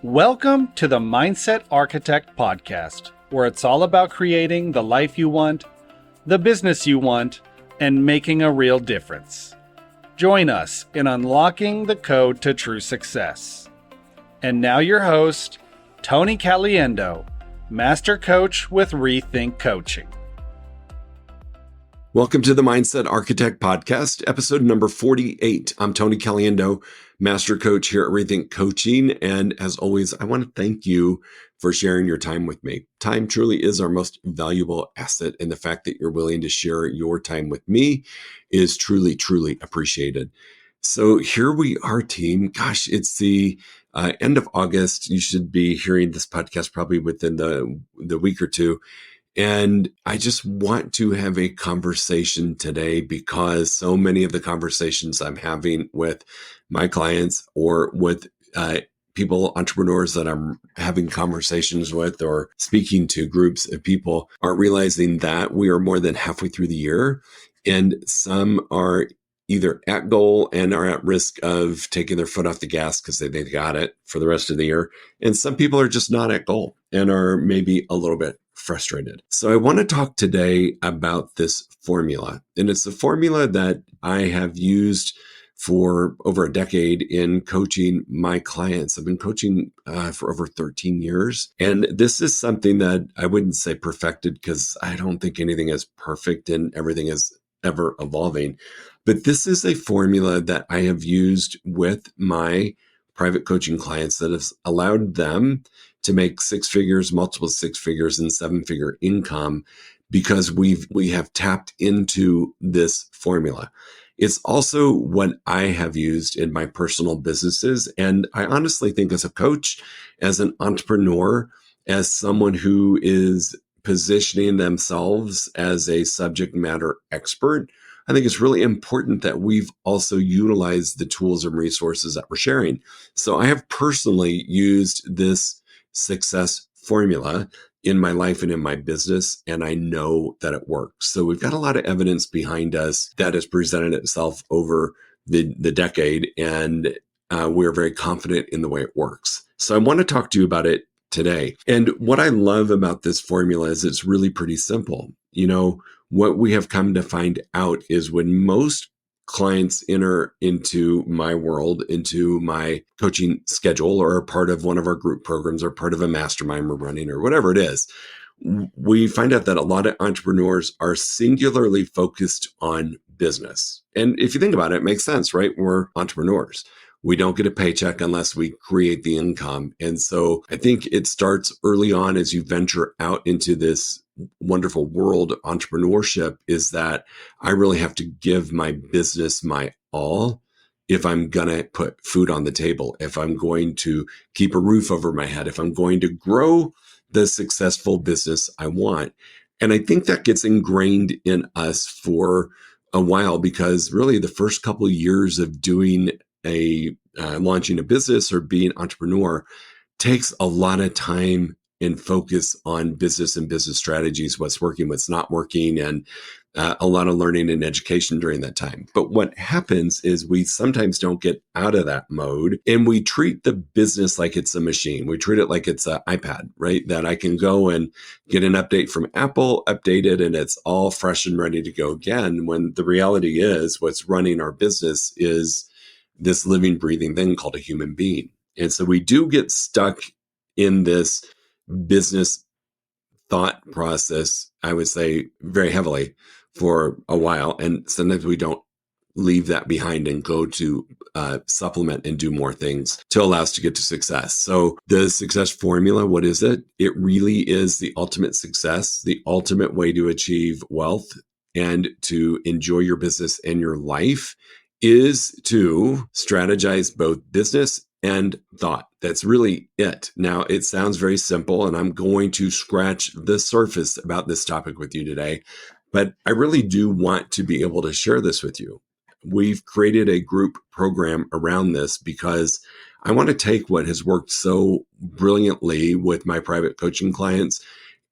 Welcome to the Mindset Architect podcast, where it's all about creating the life you want, the business you want, and making a real difference. Join us in unlocking the code to true success. And now your host, Tony Caliendo, Master Coach with Rethink Coaching. Welcome to the Mindset Architect Podcast, episode number 48. I'm Tony Caliendo, Master Coach here at Rethink Coaching. And as always, I want to thank you for sharing your time with me. Time truly is our most valuable asset, and the fact that you're willing to share your time with me is truly, truly appreciated. So here we are, team. Gosh, it's the end of August. You should be hearing this podcast probably within the week or two. And I just want to have a conversation today because so many of the conversations I'm having with my clients or with people, entrepreneurs that I'm having conversations with or speaking to groups of people are realizing that we are more than halfway through the year, and some are either at goal and are at risk of taking their foot off the gas because they got it for the rest of the year. And some people are just not at goal and are maybe a little bit frustrated. So I want to talk today about this formula. And it's a formula that I have used for over a decade in coaching my clients. I've been coaching for over 13 years. And this is something that I wouldn't say perfected because I don't think anything is perfect and everything is ever evolving. But this is a formula that I have used with my private coaching clients that has allowed them to make six figures, multiple six figures, and seven-figure income because we have tapped into this formula. It's also what I have used in my personal businesses. And I honestly think as a coach, as an entrepreneur, as someone who is positioning themselves as a subject matter expert, I think it's really important that we've also utilized the tools and resources that we're sharing. So I have personally used this success formula in my life and in my business, and I know that it works. So we've got a lot of evidence behind us that has presented itself over the decade, and we're very confident in the way it works. So I want to talk to you about it today. And what I love about this formula is it's really pretty simple. You know, what we have come to find out is when most clients enter into my world, into my coaching schedule, or are part of one of our group programs or part of a mastermind we're running or whatever it is, we find out that a lot of entrepreneurs are singularly focused on business. And if you think about it, it makes sense, right? We're entrepreneurs. We don't get a paycheck unless we create the income. And so I think it starts early on as you venture out into this wonderful world of entrepreneurship, is that I really have to give my business my all if I'm going to put food on the table, if I'm going to keep a roof over my head, if I'm going to grow the successful business I want. And I think that gets ingrained in us for a while because really the first couple of years of doing launching a business or being an entrepreneur takes a lot of time and focus on business and business strategies, what's working, what's not working, and a lot of learning and education during that time. But what happens is we sometimes don't get out of that mode and we treat the business like it's a machine. We treat it like it's an iPad, right? That I can go and get an update from Apple, update it, and it's all fresh and ready to go again. When the reality is what's running our business is this living, breathing thing called a human being. And so we do get stuck in this business thought process, I would say very heavily for a while. And sometimes we don't leave that behind and go to supplement and do more things to allow us to get to success. So the success formula, what is it? It really is the ultimate success, the ultimate way to achieve wealth and to enjoy your business and your life is to strategize both business and thought. That's really it. Now, it sounds very simple, and I'm going to scratch the surface about this topic with you today, but I really do want to be able to share this with you. We've created a group program around this because I want to take what has worked so brilliantly with my private coaching clients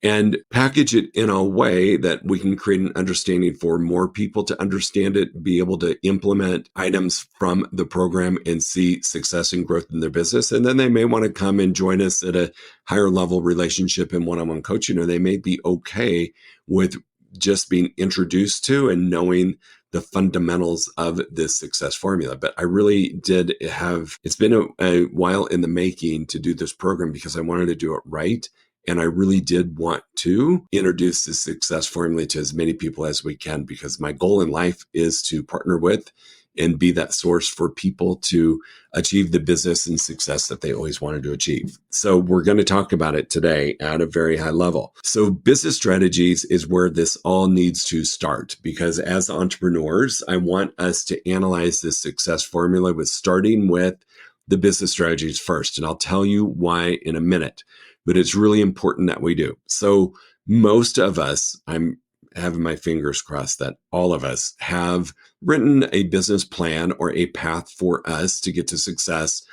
and package it in a way that we can create an understanding for more people to understand it, be able to implement items from the program and see success and growth in their business. And then they may want to come and join us at a higher level relationship in one-on-one coaching, or they may be okay with just being introduced to and knowing the fundamentals of this success formula. But I really did it's been a while in the making to do this program because I wanted to do it right. And I really did want to introduce the success formula to as many people as we can, because my goal in life is to partner with and be that source for people to achieve the business and success that they always wanted to achieve. So we're going to talk about it today at a very high level. So business strategies is where this all needs to start, because as entrepreneurs, I want us to analyze this success formula with starting with the business strategies first. And I'll tell you why in a minute, but it's really important that we do. So most of us, I'm having my fingers crossed that all of us have written a business plan or a path for us to get to success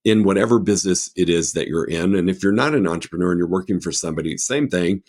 in whatever business it is that you're in. And if you're not an entrepreneur and you're working for somebody, same thing,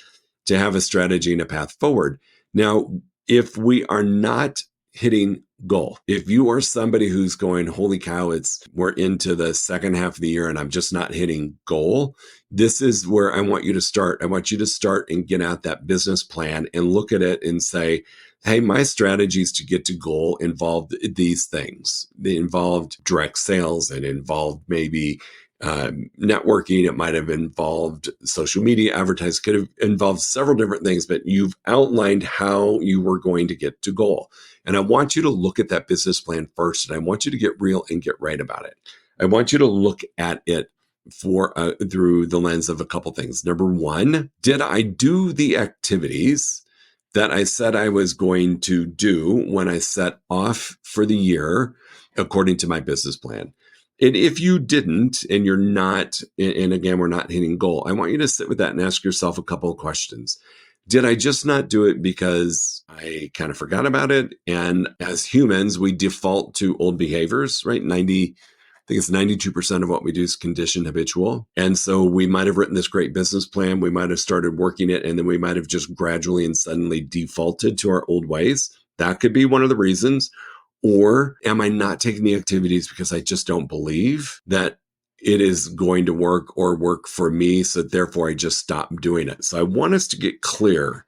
to have a strategy and a path forward. Now, if we are not hitting goal, if you are somebody who's going, holy cow, we're into the second half of the year and I'm just not hitting goal, this is where I want you to start. I want you to start and get out that business plan and look at it and say, hey, my strategies to get to goal involved these things. They involved direct sales. It involved maybe networking. It might have involved social media advertising. Could have involved several different things, but you've outlined how you were going to get to goal. And I want you to look at that business plan first, and I want you to get real and get right about it. I want you to look at it through the lens of a couple things. Number one, did I do the activities that I said I was going to do when I set off for the year according to my business plan? And if you didn't, and you're not, and again, we're not hitting goal, I want you to sit with that and ask yourself a couple of questions. Did I just not do it because I kind of forgot about it? And as humans, we default to old behaviors, right? I think it's 92% of what we do is conditioned habitual. And so we might have written this great business plan. We might have started working it, and then we might have just gradually and suddenly defaulted to our old ways. That could be one of the reasons. Or am I not taking the activities because I just don't believe that it is going to work or work for me, so therefore I just stop doing it? So I want us to get clear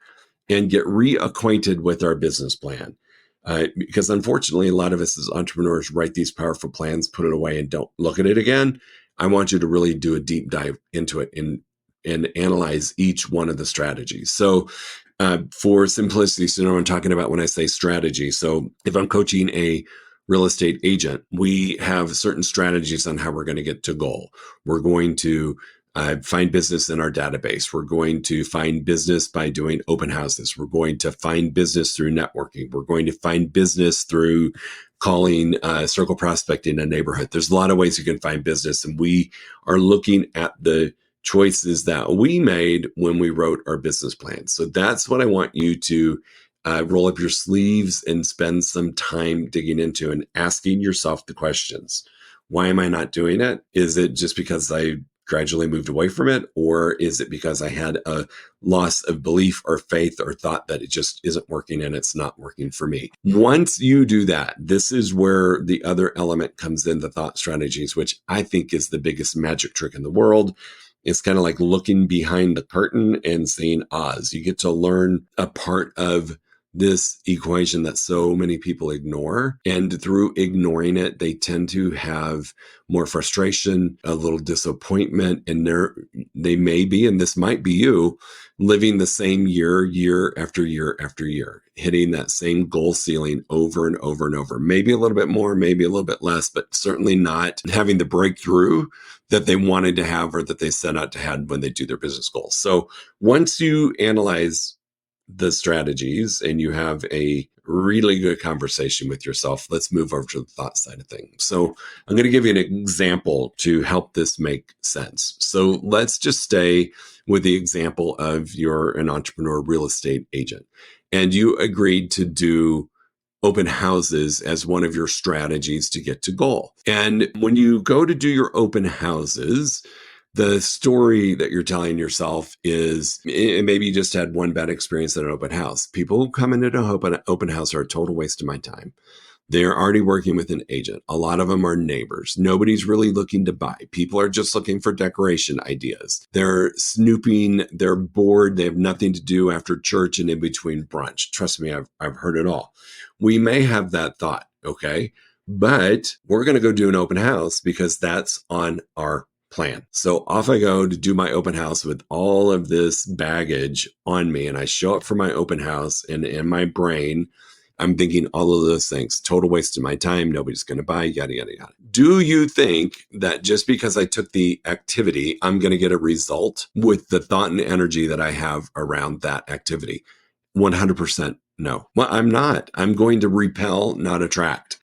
and get reacquainted with our business plan. Because unfortunately, a lot of us as entrepreneurs write these powerful plans, put it away, and don't look at it again. I want you to really do a deep dive into it and analyze each one of the strategies. So for simplicity, so you know what I'm talking about when I say strategy. So if I'm coaching a real estate agent, we have certain strategies on how we're going to get to goal. We're going to find business in our database. We're going to find business by doing open houses. We're going to find business through networking. We're going to find business through calling, circle prospecting a neighborhood. There's a lot of ways you can find business, and we are looking at the choices that we made when we wrote our business plan. So that's what I want you to roll up your sleeves and spend some time digging into and asking yourself the questions. Why am I not doing it? Is it just because I gradually moved away from it? Or is it because I had a loss of belief or faith or thought that it just isn't working and it's not working for me? Once you do that, this is where the other element comes in, the thought strategies, which I think is the biggest magic trick in the world. It's kind of like looking behind the curtain and seeing Oz. You get to learn a part of this equation that so many people ignore. And through ignoring it, they tend to have more frustration, a little disappointment, and they may be, and this might be you, living the same year after year after year, hitting that same goal ceiling over and over and over. Maybe a little bit more, maybe a little bit less, but certainly not having the breakthrough that they wanted to have or that they set out to have when they do their business goals. So once you analyze the strategies and you have a really good conversation with yourself, let's move over to the thought side of things. So I'm going to give you an example to help this make sense. So let's just stay with the example of you're an entrepreneur real estate agent, and you agreed to do open houses as one of your strategies to get to goal. And when you go to do your open houses, The story that you're telling yourself is maybe you just had one bad experience at an open house. People who come into an open house are a total waste of my time. They're already working with an agent. A lot of them are neighbors. Nobody's really looking to buy. People are just looking for decoration ideas. They're snooping. They're bored. They have nothing to do after church and in between brunch. Trust me, I've heard it all. We may have that thought, okay? But we're going to go do an open house because that's on our plan. So off I go to do my open house with all of this baggage on me. And I show up for my open house, and in my brain, I'm thinking all of those things. Total waste of my time. Nobody's going to buy, yada, yada, yada. Do you think that just because I took the activity, I'm going to get a result with the thought and energy that I have around that activity? 100% no. Well, I'm not. I'm going to repel, not attract,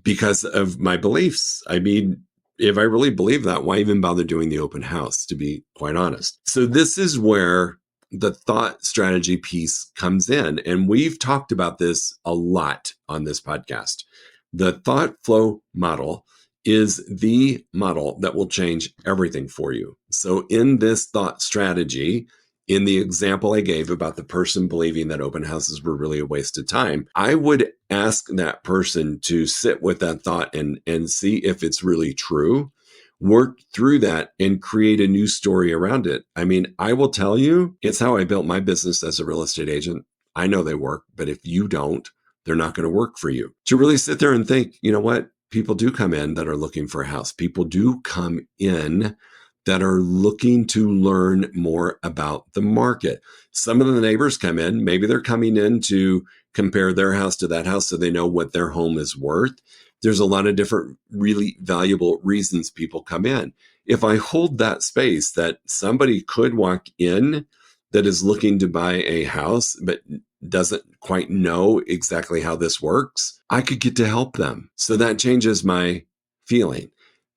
because of my beliefs. I mean, if I really believe that, why even bother doing the open house, to be quite honest? So this is where the thought strategy piece comes in. And we've talked about this a lot on this podcast. The thought flow model is the model that will change everything for you. So in this thought strategy, in the example I gave about the person believing that open houses were really a waste of time, I would ask that person to sit with that thought and see if it's really true. Work through that and create a new story around it. I mean, I will tell you, it's how I built my business as a real estate agent. I know they work, but if you don't, they're not going to work for you. To really sit there and think, you know what? People do come in that are looking for a house. People do come in that are looking to learn more about the market. Some of the neighbors come in, maybe they're coming in to compare their house to that house so they know what their home is worth. There's a lot of different really valuable reasons people come in. If I hold that space that somebody could walk in that is looking to buy a house, but doesn't quite know exactly how this works, I could get to help them. So that changes my feeling.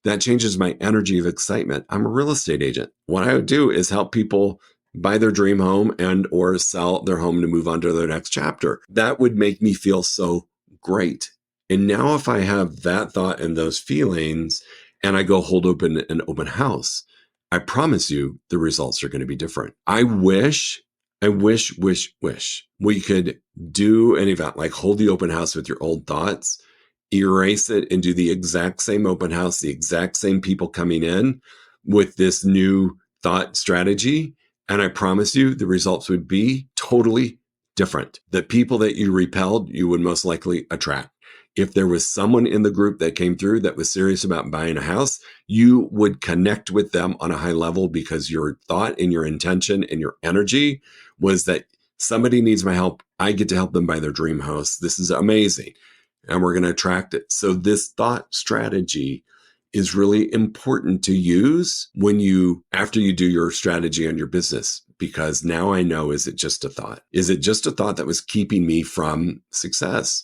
That changes my energy of excitement. I'm a real estate agent. What I would do is help people buy their dream home and or sell their home to move on to their next chapter. That would make me feel so great. And now if I have that thought and those feelings and I go hold open an open house, I promise you the results are going to be different. I wish we could do an event like hold the open house with your old thoughts, erase it and do the exact same open house, the exact same people coming in with this new thought strategy. And I promise you the results would be totally different. The people that you repelled, you would most likely attract. If there was someone in the group that came through that was serious about buying a house, you would connect with them on a high level because your thought and your intention and your energy was that somebody needs my help. I get to help them buy their dream house. This is amazing. And we're going to attract it. So this thought strategy is really important to use after you do your strategy on your business, because now I know, is it just a thought? Is it just a thought that was keeping me from success?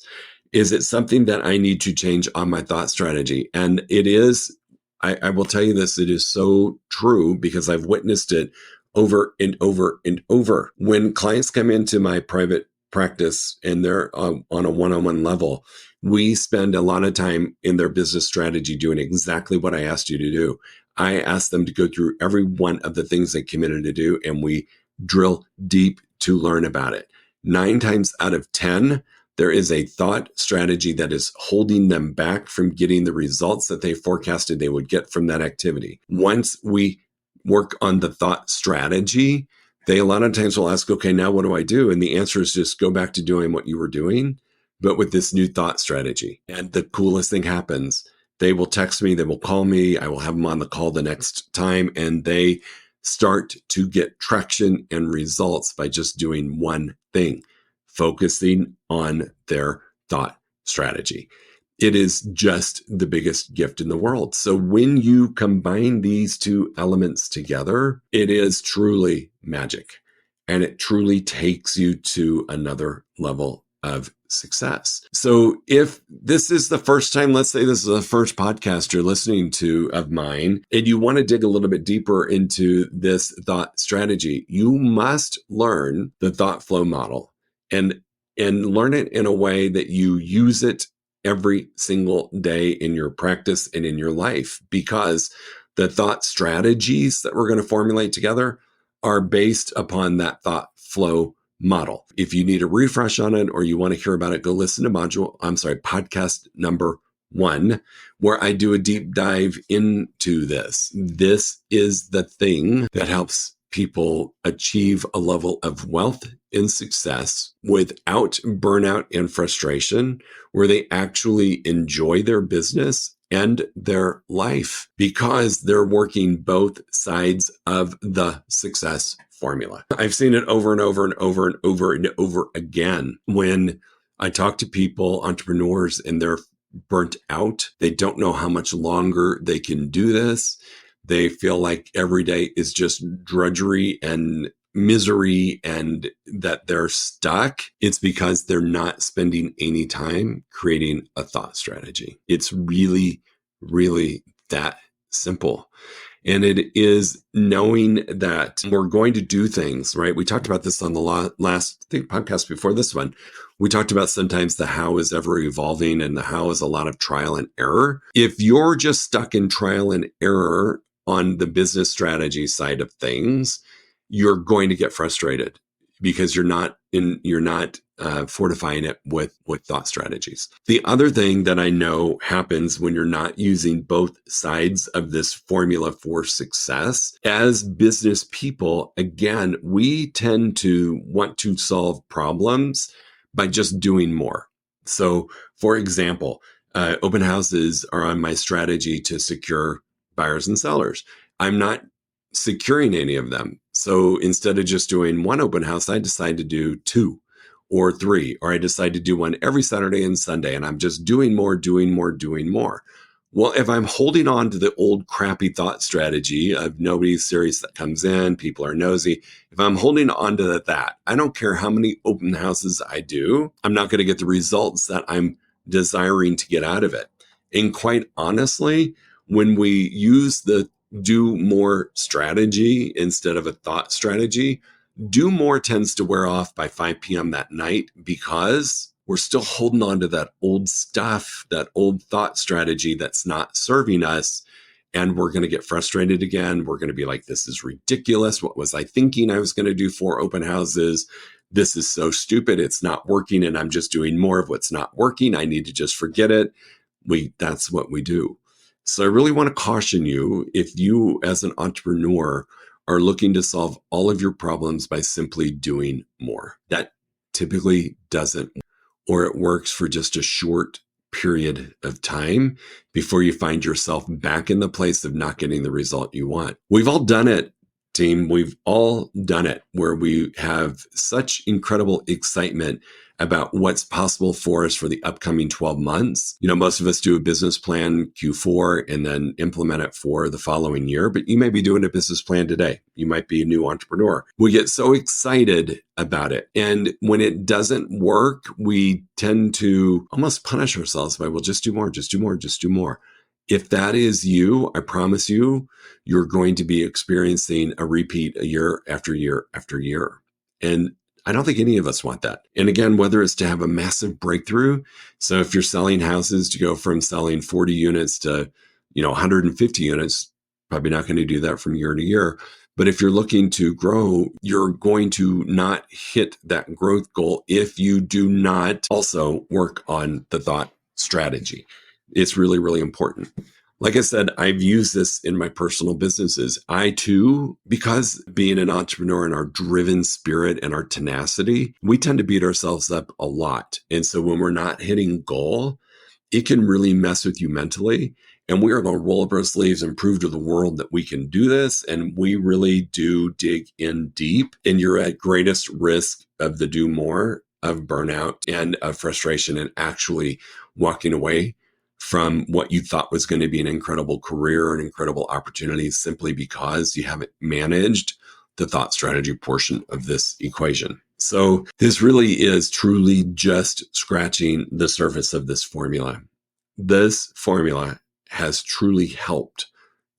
Is it something that I need to change on my thought strategy? And it is, I will tell you this, it is so true because I've witnessed it over and over and over. When clients come into my private practice and they're on a one-on-one level, we spend a lot of time in their business strategy doing exactly what I asked you to do. I asked them to go through every one of the things they committed to do, and we drill deep to learn about it. 9 times out of 10, there is a thought strategy that is holding them back from getting the results that they forecasted they would get from that activity. Once we work on the thought strategy, they a lot of times will ask, okay, now what do I do? And the answer is just go back to doing what you were doing, but with this new thought strategy. And the coolest thing happens. They will text me, they will call me, I will have them on the call the next time, and they start to get traction and results by just doing one thing, focusing on their thought strategy. It is just the biggest gift in the world. So when you combine these two elements together, it is truly magic, and it truly takes you to another level of success. So if this is the first time, let's say this is the first podcast you're listening to of mine, and you want to dig a little bit deeper into this thought strategy, you must learn the thought flow model and learn it in a way that you use it every single day in your practice and in your life, because The thought strategies that we're going to formulate together are based upon that thought flow model. If you need a refresh on it or you want to hear about it, go listen to podcast number 1, where I do a deep dive into this. This is the thing that helps people achieve a level of wealth and success without burnout and frustration, where they actually enjoy their business and their life because they're working both sides of the success formula. I've seen it over and over and over and over and over again when I talk to people, entrepreneurs, and they're burnt out. They don't know how much longer they can do this. They feel like every day is just drudgery and misery and that they're stuck. It's because they're not spending any time creating a thought strategy. It's really, really that simple. And it is knowing that we're going to do things, right? We talked about this on the last podcast before this one. We talked about sometimes the how is ever evolving and the how is a lot of trial and error. If you're just stuck in trial and error on the business strategy side of things, you're going to get frustrated because you're not fortifying it with thought strategies. The other thing that I know happens when you're not using both sides of this formula for success, as business people, again, we tend to want to solve problems by just doing more. So, for example, open houses are on my strategy to secure buyers and sellers. I'm not securing any of them. So instead of just doing one open house, I decide to do 2 or 3, or I decide to do one every Saturday and Sunday, and I'm just doing more. Well, if I'm holding on to the old crappy thought strategy of nobody's serious that comes in, people are nosy, if I'm holding on to that, I don't care how many open houses I do, I'm not going to get the results that I'm desiring to get out of it. And quite honestly, when we use the do more strategy instead of a thought strategy, do more tends to wear off by 5 p.m. that night because we're still holding on to that old stuff, that old thought strategy that's not serving us. And we're going to get frustrated again. We're going to be like, this is ridiculous. What was I thinking I was going to do 4 open houses? This is so stupid. It's not working. And I'm just doing more of what's not working. I need to just forget it. That's what we do. So I really want to caution you, if you as an entrepreneur are looking to solve all of your problems by simply doing more, that typically doesn't, or it works for just a short period of time before you find yourself back in the place of not getting the result you want. We've all done it, team. We've all done it where we have such incredible excitement about what's possible for us for the upcoming 12 months. You know, most of us do a business plan Q4 and then implement it for the following year, but you may be doing a business plan today. You might be a new entrepreneur. We get so excited about it. And when it doesn't work, we tend to almost punish ourselves by, well, just do more. If that is you, I promise you, you're going to be experiencing a repeat a year after year after year. And I don't think any of us want that. And again, whether it's to have a massive breakthrough. So if you're selling houses, to go from selling 40 units to, 150 units, probably not going to do that from year to year. But if you're looking to grow, you're going to not hit that growth goal if you do not also work on the thought strategy. It's really, really important. Like I said, I've used this in my personal businesses. I too, because being an entrepreneur and our driven spirit and our tenacity, we tend to beat ourselves up a lot. And so when we're not hitting goal, it can really mess with you mentally. And we are going to roll up our sleeves and prove to the world that we can do this. And we really do dig in deep. And you're at greatest risk of the do more, of burnout and of frustration, and actually walking away from what you thought was going to be an incredible career and incredible opportunities simply because you haven't managed the thought strategy portion of this equation. So this really is truly just scratching the surface of this formula. This formula has truly helped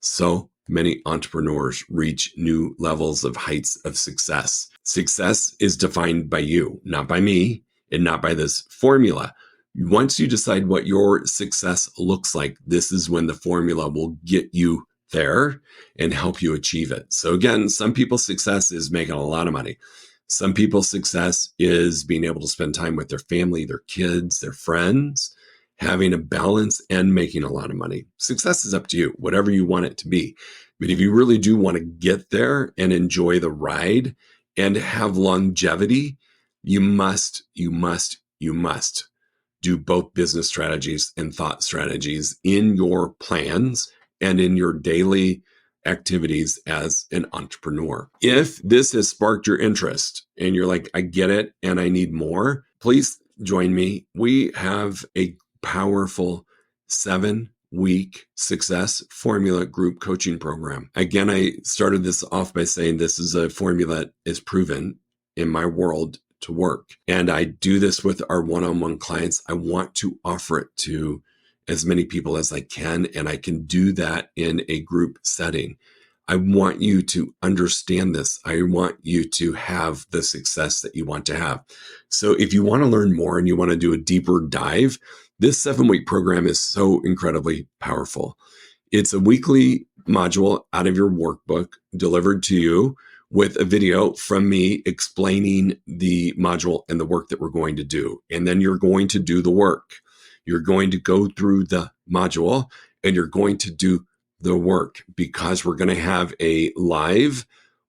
so many entrepreneurs reach new levels of heights of success. Success is defined by you, not by me, and not by this formula. Once you decide what your success looks like, this is when the formula will get you there and help you achieve it. So again, some people's success is making a lot of money. Some people's success is being able to spend time with their family, their kids, their friends, having a balance and making a lot of money. Success is up to you, whatever you want it to be. But if you really do want to get there and enjoy the ride and have longevity, you must do both business strategies and thought strategies in your plans and in your daily activities as an entrepreneur. If this has sparked your interest and you're like, I get it and I need more, please join me. We have a powerful 7-week success formula group coaching program. Again, I started this off by saying this is a formula that is proven in my world to work. And I do this with our one-on-one clients. I want to offer it to as many people as I can, and I can do that in a group setting. I want you to understand this. I want you to have the success that you want to have. So if you want to learn more and you want to do a deeper dive, this 7-week program is so incredibly powerful. It's a weekly module out of your workbook delivered to you with a video from me explaining the module and the work that we're going to do. And then you're going to do the work. You're going to go through the module and you're going to do the work, because we're going to have a live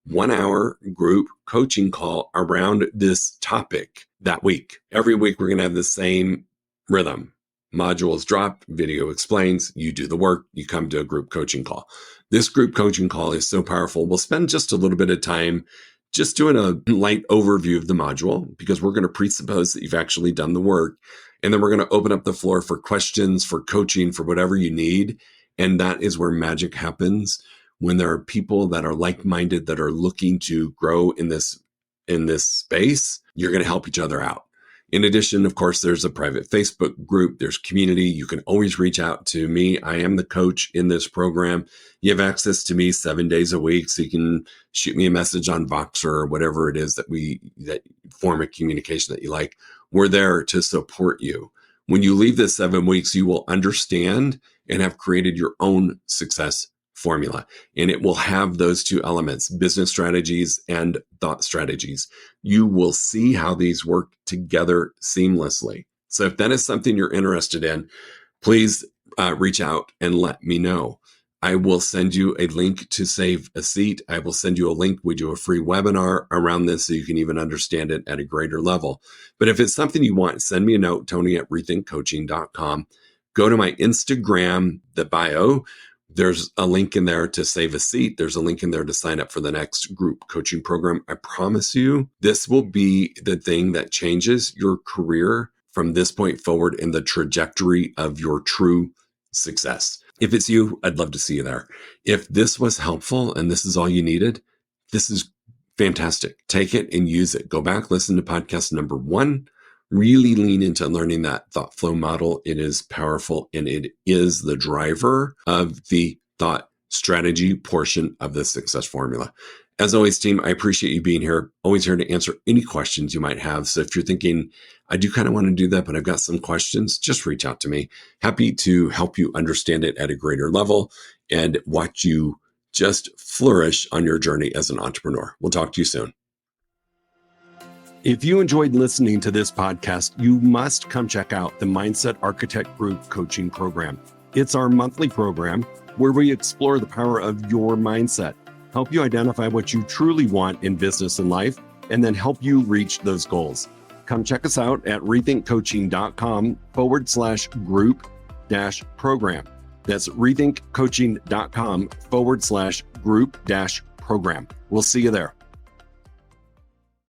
1-hour group coaching call around this topic that week. Every week, we're going to have the same rhythm. Modules drop, video explains, you do the work, you come to a group coaching call. This group coaching call is so powerful. We'll spend just a little bit of time just doing a light overview of the module, because we're going to presuppose that you've actually done the work. And then we're going to open up the floor for questions, for coaching, for whatever you need. And that is where magic happens, when there are people that are like-minded, that are looking to grow in this space. You're going to help each other out. In addition, of course, there's a private Facebook group. There's community. You can always reach out to me. I am the coach in this program. You have access to me 7 days a week, so you can shoot me a message on Voxer or whatever it is that form of communication that you like. We're there to support you. When you leave this 7 weeks, you will understand and have created your own success formula. And it will have those two elements, business strategies and thought strategies. You will see how these work together seamlessly. So if that is something you're interested in, please reach out and let me know. I will send you a link to save a seat. I will send you a link. We do a free webinar around this so you can even understand it at a greater level. But if it's something you want, send me a note, Tony@rethinkcoaching.com. Go to my Instagram, the bio. There's a link in there to save a seat. There's a link in there to sign up for the next group coaching program. I promise you, this will be the thing that changes your career from this point forward in the trajectory of your true success. If it's you, I'd love to see you there. If this was helpful and this is all you needed, this is fantastic. Take it and use it. Go back, listen to podcast number 1. Really lean into learning that thought flow model. It is powerful, and it is the driver of the thought strategy portion of the success formula. As always, team, I appreciate you being here. Always here to answer any questions you might have. So if you're thinking, I do kind of want to do that, but I've got some questions, just reach out to me. Happy to help you understand it at a greater level and watch you just flourish on your journey as an entrepreneur. We'll talk to you soon. If you enjoyed listening to this podcast, you must come check out the Mindset Architect Group Coaching Program. It's our monthly program where we explore the power of your mindset, help you identify what you truly want in business and life, and then help you reach those goals. Come check us out at rethinkcoaching.com/group-program. That's rethinkcoaching.com/group-program. We'll see you there.